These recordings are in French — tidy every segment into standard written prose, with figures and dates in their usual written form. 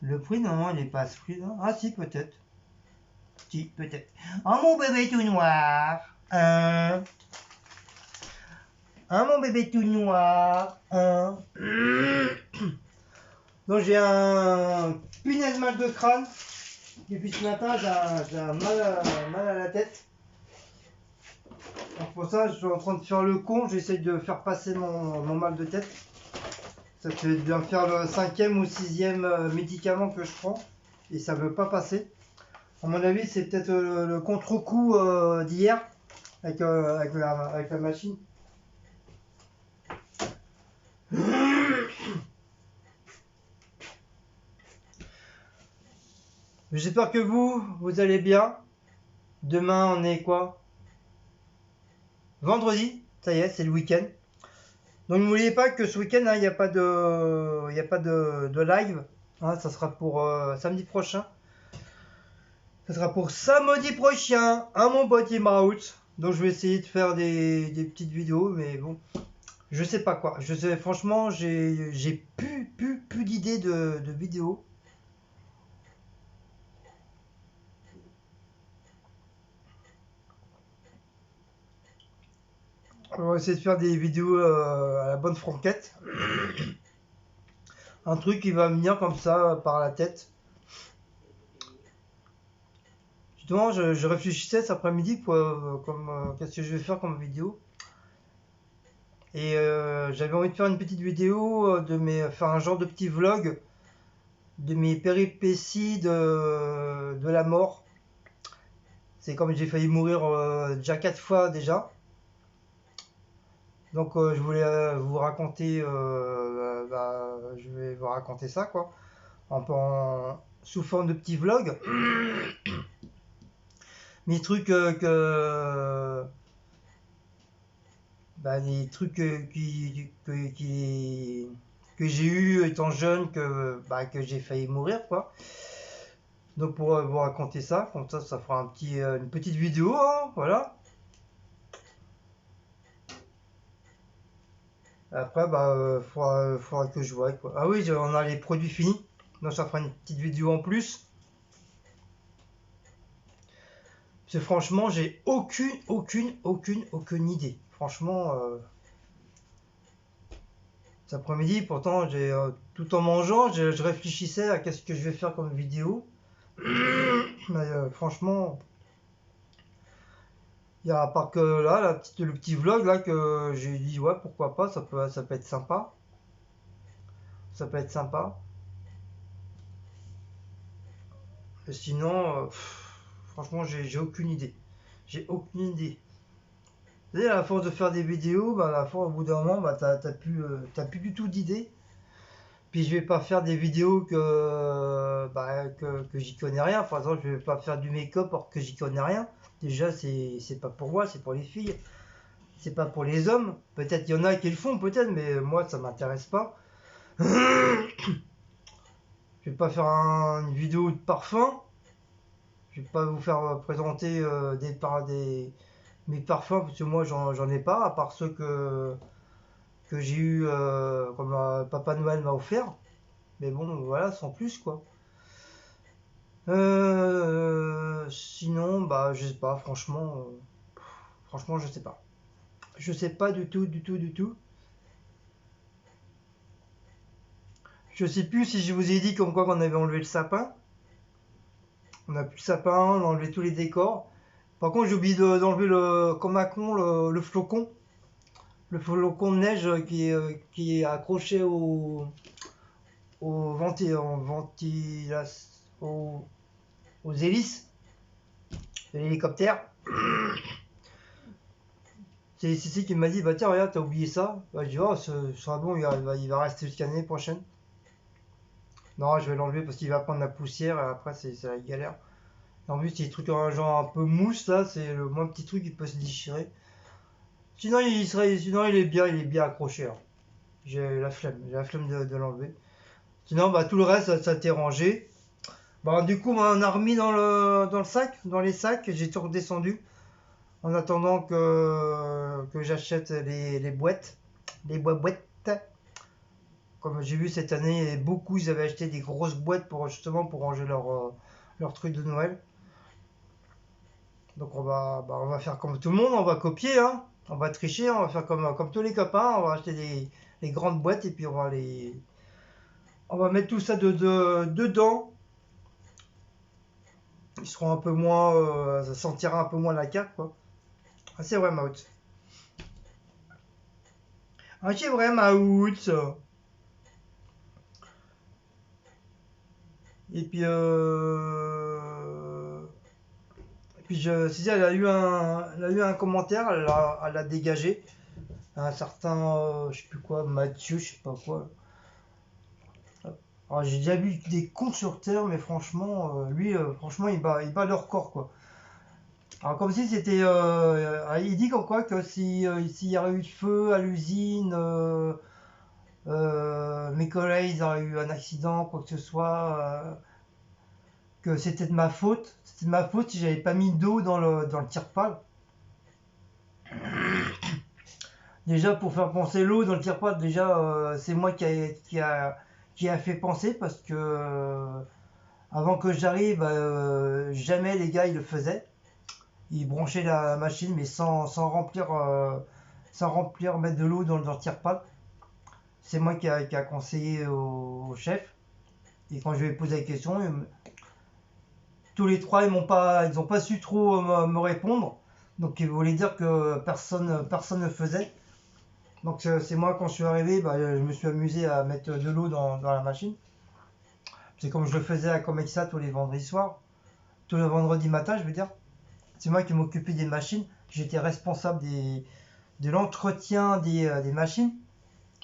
Le prix, non, il n'est pas à ce prix, non. Ah si, peut-être. Si, peut-être. Oh, mon bébé tout noir. Mon bébé tout noir. Donc j'ai un punaise mal de crâne. Depuis ce matin, j'ai un mal à la tête. Donc pour ça, je suis en train de faire le con. J'essaye de faire passer mon mal de tête. Ça fait bien faire le 5e ou 6e médicament que je prends. Et ça ne veut pas passer. À mon avis, c'est peut-être le contre-coup d'hier avec la machine. J'espère que vous allez bien. Demain, on est quoi? Vendredi, ça y est, c'est le week-end. Donc n'oubliez pas que ce week-end, il n'y a pas de live. Hein, ça sera pour samedi prochain. Ça sera pour samedi prochain, à mon body out. Donc je vais essayer de faire des petites vidéos, mais bon, je sais pas quoi. Je sais, franchement, j'ai plus d'idées de vidéos. On va essayer de faire des vidéos à la bonne franquette. Un truc qui va venir comme ça par la tête. Justement, je réfléchissais cet après-midi pour qu'est-ce que je vais faire comme vidéo. Et j'avais envie de faire une petite vidéo faire un genre de petit vlog de mes péripéties de la mort. C'est comme j'ai failli mourir déjà 4 fois déjà. Donc je voulais vous raconter, je vais vous raconter ça quoi, sous forme de petit vlog. Mes trucs les trucs que j'ai eu étant jeune que j'ai failli mourir quoi. Donc pour vous raconter ça, comme ça fera une petite vidéo, hein, voilà. Après faudra que je vois quoi. Ah oui, on a les produits finis, donc ça fera une petite vidéo en plus. Parce que franchement, j'ai aucune idée. Franchement, cet après-midi, pourtant, tout en mangeant, je réfléchissais à qu'est-ce que je vais faire comme vidéo. Mais franchement, il y a à part que là, le petit vlog là que j'ai dit ouais pourquoi pas, ça peut être sympa. Ça peut être sympa. Et sinon, franchement, j'ai aucune idée. J'ai aucune idée. Vous savez, à la force de faire des vidéos, à la fois au bout d'un moment, t'as plus du tout d'idées. Puis je vais pas faire des vidéos que j'y connais rien. Par exemple, je vais pas faire du make-up or que j'y connais rien. Déjà, c'est pas pour moi, c'est pour les filles. C'est pas pour les hommes. Peut-être il y en a qui le font, peut-être, mais moi ça m'intéresse pas. Je vais pas faire une vidéo de parfum. Je vais pas vous faire présenter mes parfums parce que moi j'en ai pas, à part ceux que j'ai eu comme Papa Noël m'a offert. Mais bon, voilà, sans plus quoi. Sinon, je sais pas, franchement, je sais pas. Je sais pas du tout, du tout, du tout. Je sais plus si je vous ai dit comme quoi qu'on avait enlevé le sapin. On a plus le sapin, on a enlevé tous les décors. Par contre, j'ai oublié d'enlever comme un con le flocon. Le flocon de neige qui est accroché au venti, en ventilation, aux hélices de l'hélicoptère. C'est Cécile qui m'a dit bah tiens regarde t'as oublié ça. Bah, je dis oh ce sera bon il va rester jusqu'à l'année prochaine. Non je vais l'enlever parce qu'il va prendre la poussière et après c'est la galère. Et en plus c'est des trucs genre un peu mousse là, c'est le moins petit truc qui peut se déchirer. Sinon il est bien accroché. Hein. J'ai la flemme de l'enlever. Sinon tout le reste ça t'est rangé. Du coup on a remis dans le sac, dans les sacs, j'ai tout redescendu. En attendant que j'achète les boîtes, les boîtes. comme j'ai vu cette année, beaucoup ils avaient acheté des grosses boîtes pour justement pour ranger leur truc de Noël. Donc on va faire comme tout le monde, on va copier, hein. On va tricher, on va faire comme tous les copains, on va acheter les grandes boîtes et puis on va mettre tout ça dedans. Ils seront un peu moins, ça sentira un peu moins la carte, quoi. Ah, c'est vrai, Maout. Ah, c'est vrai, Maout. Et puis, Cécile, elle a eu un commentaire, elle l'a dégagé. Un certain, je sais plus quoi, Mathieu, je sais pas quoi. Alors, j'ai déjà vu des cons sur Terre, mais franchement, lui, franchement, il bat le record, quoi. Alors, comme si c'était. Il dit comme quoi que si, s'il y aurait eu feu à l'usine, mes collègues ils auraient eu un accident, quoi que ce soit, que c'était de ma faute. C'était de ma faute si j'avais pas mis d'eau dans le tire-pal. Déjà, pour faire penser l'eau dans le tire-pal, déjà, c'est moi qui a fait penser parce que avant que j'arrive, jamais les gars ils le faisaient. Ils branchaient la machine, mais sans remplir, mettre de l'eau dans le tire-pal. C'est moi qui a conseillé au chef. Et quand je lui ai posé la question, tous les trois, ils ont pas su trop me répondre. Donc, il voulait dire que personne ne faisait. Donc, c'est moi, quand je suis arrivé, je me suis amusé à mettre de l'eau dans la machine. C'est comme je le faisais à Comexa tous les vendredis soirs. Tous les vendredis matin, je veux dire. C'est moi qui m'occupais des machines. J'étais responsable de l'entretien des machines.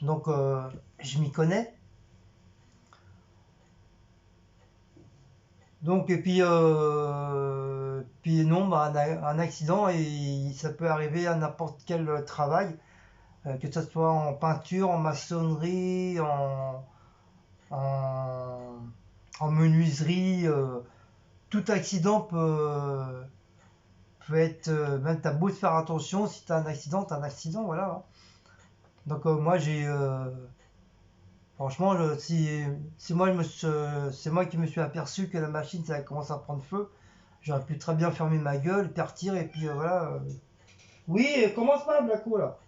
Donc, je m'y connais. Donc, et puis non, un accident, et ça peut arriver à n'importe quel travail, que ce soit en peinture, en maçonnerie, en, en menuiserie. Tout accident peut être, même t'as beau te faire attention, si t'as un accident, voilà. Donc moi franchement, c'est moi qui me suis aperçu que la machine ça commence à prendre feu, j'aurais pu très bien fermer ma gueule, partir et puis voilà. Oui, commence pas, Blacko là.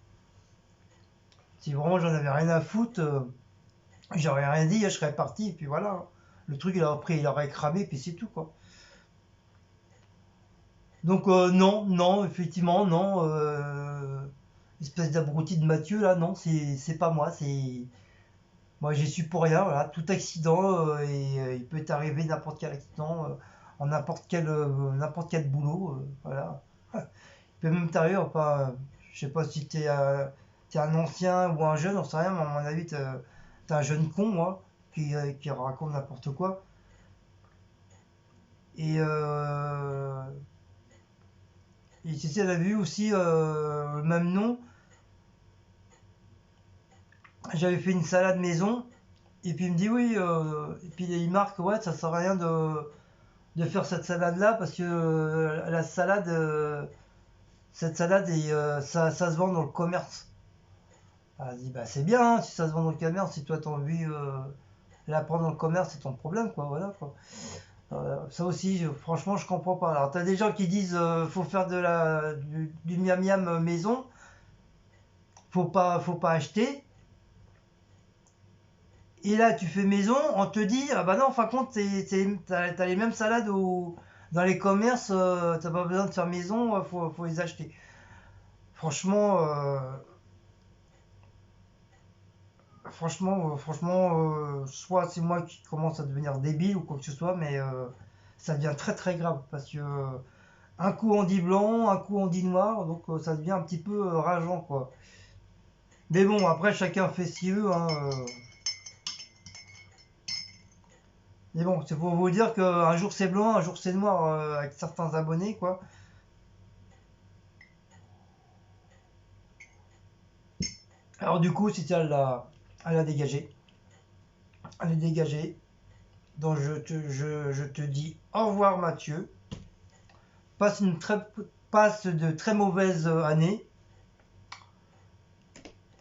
Si vraiment j'en avais rien à foutre, j'aurais rien dit, je serais parti et puis voilà. Le truc il aurait cramé puis c'est tout quoi. Donc non, non, effectivement, non. Espèce d'abruti de Mathieu là, non, c'est pas moi, c'est moi j'y suis pour rien, voilà, tout accident il peut t'arriver n'importe quel accident en n'importe quel boulot, voilà. Il peut même t'arriver, enfin, je sais pas si t'es un ancien ou un jeune, on sait rien, mais à mon avis t'es un jeune con, moi, qui raconte n'importe quoi. Et tu sais, elle a vu aussi le même nom, j'avais fait une salade maison, et puis il me dit oui, et puis il marque, ouais, ça sert à rien de faire cette salade là parce que la salade cette salade ça se vend dans le commerce. Ah, je dis bah c'est bien hein, si ça se vend dans le commerce, si toi t'as envie la prendre dans le commerce c'est ton problème quoi, voilà quoi. Ça aussi franchement je comprends pas. Alors t'as des gens qui disent faut faire du miam miam maison, faut pas acheter. Et là, tu fais maison, on te dit, ah bah non, en fin de compte, t'as les mêmes salades dans les commerces, t'as pas besoin de faire maison, faut les acheter. Franchement, soit c'est moi qui commence à devenir débile ou quoi que ce soit, mais ça devient très très grave parce que un coup on dit blanc, un coup on dit noir, donc ça devient un petit peu rageant quoi. Mais bon, après chacun fait ce qu'il veut, hein. Mais bon, c'est pour vous dire qu'un jour c'est blanc, un jour c'est noir avec certains abonnés, quoi. Alors du coup, c'était elle a dégagé. Elle est dégagée. Donc je te dis au revoir Mathieu. Passe passe de très mauvaises années.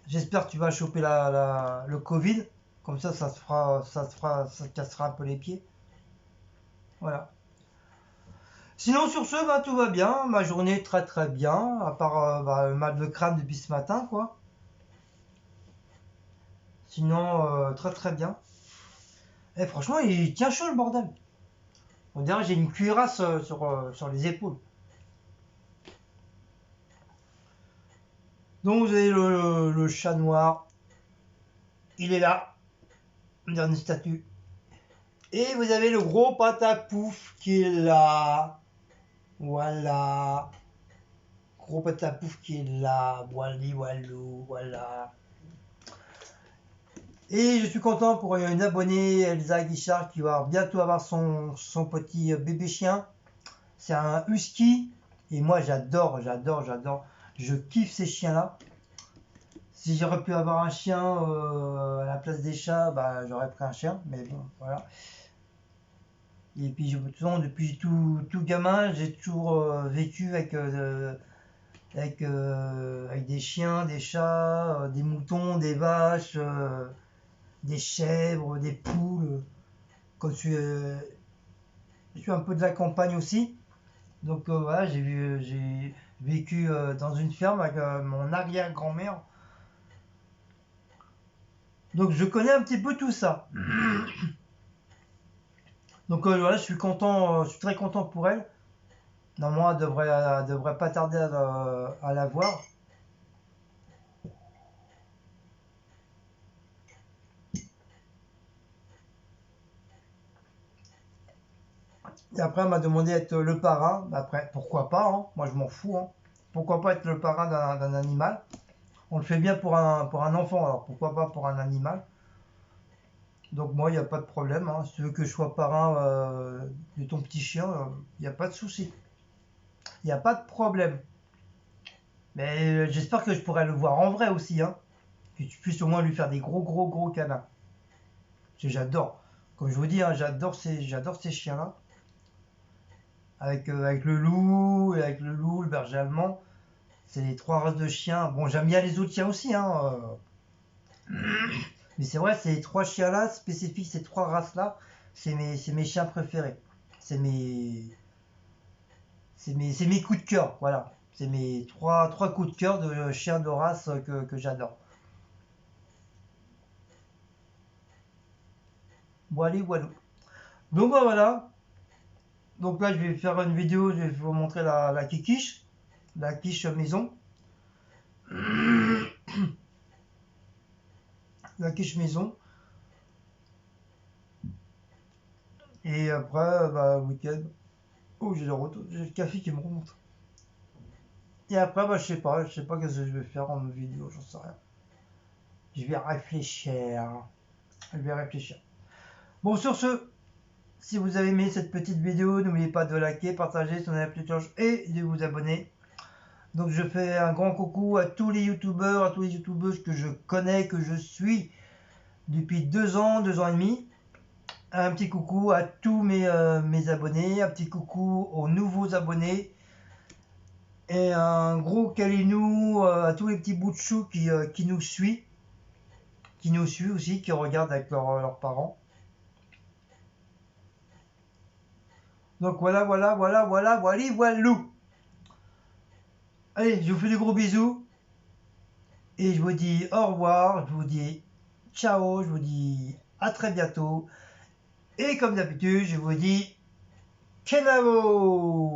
J'espère que tu vas choper le Covid. Comme ça ça te cassera un peu les pieds. Voilà. Sinon sur ce, bah, tout va bien, ma journée très très bien, à part le mal de crâne depuis ce matin, quoi. Sinon, très très bien. Et franchement, il tient chaud le bordel. On dirait que j'ai une cuirasse sur les épaules. Donc vous avez le chat noir. Il est là. Dernière statue. Et vous avez le gros patapouf qui est là. Voilà. Gros patapouf qui est là. Wally Wallou. Voilà. Et je suis content pour une abonnée, Elsa Guichard, qui va bientôt avoir son petit bébé chien. C'est un husky. Et moi, j'adore. Je kiffe ces chiens-là. Si j'aurais pu avoir un chien à la place des chats, bah, j'aurais pris un chien. Mais bon, voilà. Et puis, depuis tout gamin, j'ai toujours vécu avec des chiens, des chats, des moutons, des vaches, des chèvres, des poules. Comme je suis un peu de la campagne aussi. Donc voilà, j'ai vécu dans une ferme avec mon arrière-grand-mère. Donc je connais un petit peu tout ça. Donc voilà, je suis très content pour elle. Normalement, elle devrait pas tarder à la voir. Et après, elle m'a demandé d'être le parrain. Après, pourquoi pas, hein. Moi, je m'en fous, hein. Pourquoi pas être le parrain d'un animal? On le fait bien pour un enfant, alors pourquoi pas pour un animal? Donc moi, il n'y a pas de problème, hein. Si tu veux que je sois parrain de ton petit chien, il n'y a pas de souci. Il n'y a pas de problème. Mais j'espère que je pourrai le voir en vrai aussi, hein. Que tu puisses au moins lui faire des gros câlins. Parce que j'adore. Comme je vous dis, hein, j'adore ces chiens-là. Avec le loup, et avec le loup, le berger allemand. C'est les trois races de chiens. Bon, j'aime bien les autres chiens aussi, hein. Mais c'est vrai, ces trois chiens-là, spécifiques, ces trois races-là, c'est mes chiens préférés. C'est mes, c'est mes coups de cœur, voilà. C'est mes trois coups de cœur de chiens de race que j'adore. Voilà, voilà. Donc voilà. Donc là, je vais faire une vidéo, je vais vous montrer la quiche maison. La quiche maison. Et après, bah, week-end. Oh, j'ai le café qui me remonte. Et après, bah, je sais pas qu'est-ce que je vais faire en vidéo, j'en sais rien. Je vais réfléchir. Je vais réfléchir. Bon, sur ce, si vous avez aimé cette petite vidéo, n'oubliez pas de liker, partager, sonner la petite cloche et de vous abonner. Donc je fais un grand coucou à tous les youtubeurs, à tous les youtubeuses que je connais, que je suis depuis 2 ans et demi. Un petit coucou à tous mes abonnés, un petit coucou aux nouveaux abonnés. Et un gros câlinou à tous les petits bouts de chou qui nous suivent. Qui nous suivent aussi, qui regardent avec leurs parents. Donc voilà. Allez, je vous fais des gros bisous. Et je vous dis au revoir, je vous dis ciao, je vous dis à très bientôt. Et comme d'habitude, je vous dis Kenavo!